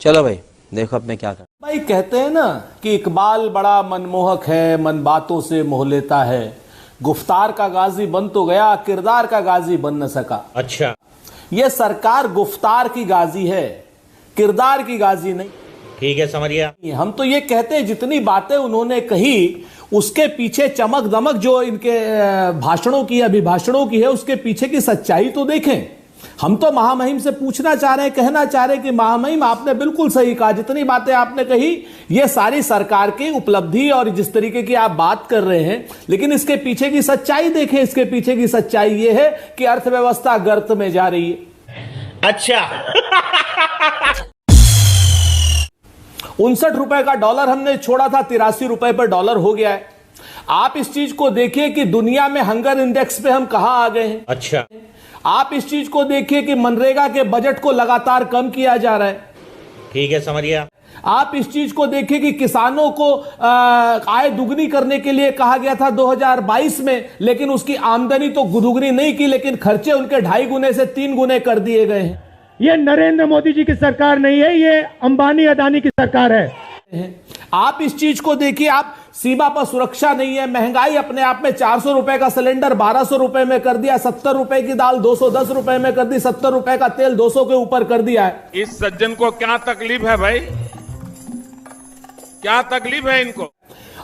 चलो भाई देखो अब मैं क्या कर। भाई कहते हैं ना कि इकबाल बड़ा मनमोहक है, मन बातों से मोह लेता है। गुफ्तार का गाजी बन तो गया, किरदार का गाजी बन न सका। अच्छा, ये सरकार गुफ्तार की गाजी है, किरदार की गाजी नहीं। ठीक है, समझ गया। हम तो ये कहते हैं जितनी बातें उन्होंने कही उसके पीछे चमक दमक जो इनके भाषणों की अभिभाषणों की है उसके पीछे की सच्चाई तो देखें। हम तो महामहिम से पूछना चाह रहे हैं, कहना चाह रहे हैं कि महामहिम आपने बिल्कुल सही कहा, जितनी बातें आपने कही ये सारी सरकार की उपलब्धि और जिस तरीके की आप बात कर रहे हैं, लेकिन इसके पीछे की सच्चाई देखें। इसके पीछे की सच्चाई ये है कि अर्थव्यवस्था गर्त में जा रही है। अच्छा। 59 रुपए का डॉलर हमने छोड़ा था, 83 रुपए पर डॉलर हो गया है। आप इस चीज को देखिए कि दुनिया में हंगर इंडेक्स पे हम कहां आ गए हैं। अच्छा, आप इस चीज को देखिए कि मनरेगा के बजट को लगातार कम किया जा रहा है। ठीक है, समझ गया। आप इस चीज को देखिए कि किसानों को आय दुगनी करने के लिए कहा गया था 2022 में, लेकिन उसकी आमदनी तो दुगनी नहीं की, लेकिन खर्चे उनके 2.5 गुने से 3 गुने कर दिए गए हैं। ये नरेंद्र मोदी जी की सरकार नहीं है, ये अंबानी अदानी की सरकार है। आप इस चीज को देखिए, आप सीमा पर सुरक्षा नहीं है, महंगाई अपने आप में 400 रुपए का सिलेंडर 1200 रुपए में कर दिया, 70 रुपए की दाल 210 रुपए में कर दी, 70 रुपए का तेल 200 के ऊपर कर दिया है। इस सज्जन को क्या तकलीफ है भाई, क्या तकलीफ है इनको?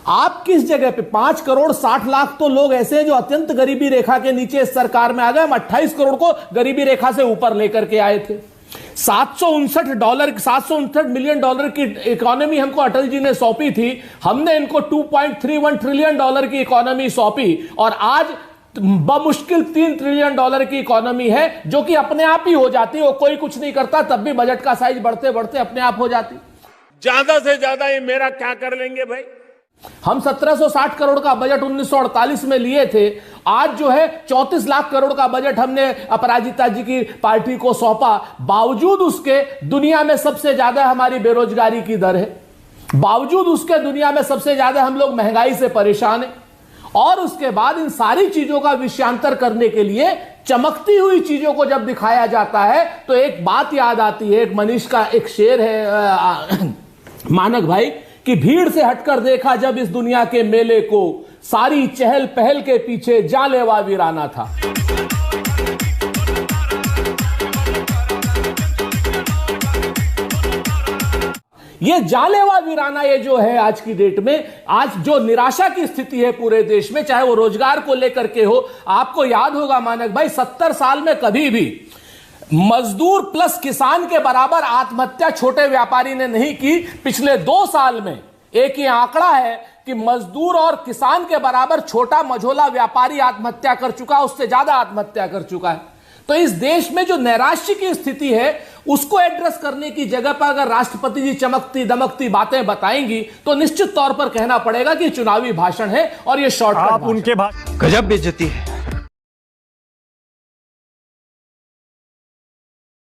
आप किस जगह पे 5 करोड़ 60 लाख तो लोग ऐसे हैं जो अत्यंत गरीबी रेखा के नीचे इस सरकार में आ गए। हम 28 करोड़ को गरीबी रेखा से ऊपर लेकर के आए थे। 759 मिलियन डॉलर की इकोनॉमी हमको अटल जी ने सौंपी थी, हमने इनको 2.31 ट्रिलियन डॉलर की इकोनॉमी सौंपी और आज बमुश्किल 3 ट्रिलियन डॉलर की इकोनॉमी है, जो कि अपने आप ही हो जाती है। वो कोई कुछ नहीं करता, तब भी बजट का साइज बढ़ते बढ़ते अपने आप हो जाती। ज्यादा से ज्यादा ये मेरा क्या कर लेंगे भाई? हम 1760 करोड़ का बजट 1948 में लिए थे, आज जो है 34 लाख करोड़ का बजट हमने अपराजिता जी की पार्टी को सौंपा। बावजूद उसके दुनिया में सबसे ज्यादा हमारी बेरोजगारी की दर है, बावजूद उसके दुनिया में सबसे ज्यादा हम लोग महंगाई से परेशान हैं। और उसके बाद इन सारी चीजों का विषयांतर करने के लिए चमकती हुई चीजों को जब दिखाया जाता है तो एक बात याद आती है। एक मनीष का एक शेर है मानक भाई कि भीड़ से हटकर देखा जब इस दुनिया के मेले को, सारी चहल पहल के पीछे जानलेवा वीराना था। ये जानलेवा वीराना ये जो है आज की डेट में, आज जो निराशा की स्थिति है पूरे देश में, चाहे वो रोजगार को लेकर के हो। आपको याद होगा मानक भाई, 70 साल में कभी भी मजदूर प्लस किसान के बराबर आत्महत्या छोटे व्यापारी ने नहीं की। पिछले 2 साल में एक ही आंकड़ा है कि मजदूर और किसान के बराबर छोटा मझोला व्यापारी आत्महत्या कर चुका, उससे ज्यादा आत्महत्या कर चुका है। तो इस देश में जो नैराश्य की स्थिति है उसको एड्रेस करने की जगह पर अगर राष्ट्रपति जी चमकती दमकती बातें बताएंगी तो निश्चित तौर पर कहना पड़ेगा कि चुनावी भाषण है और ये शॉर्टकट। आप उनके गजब बेइज्जती है।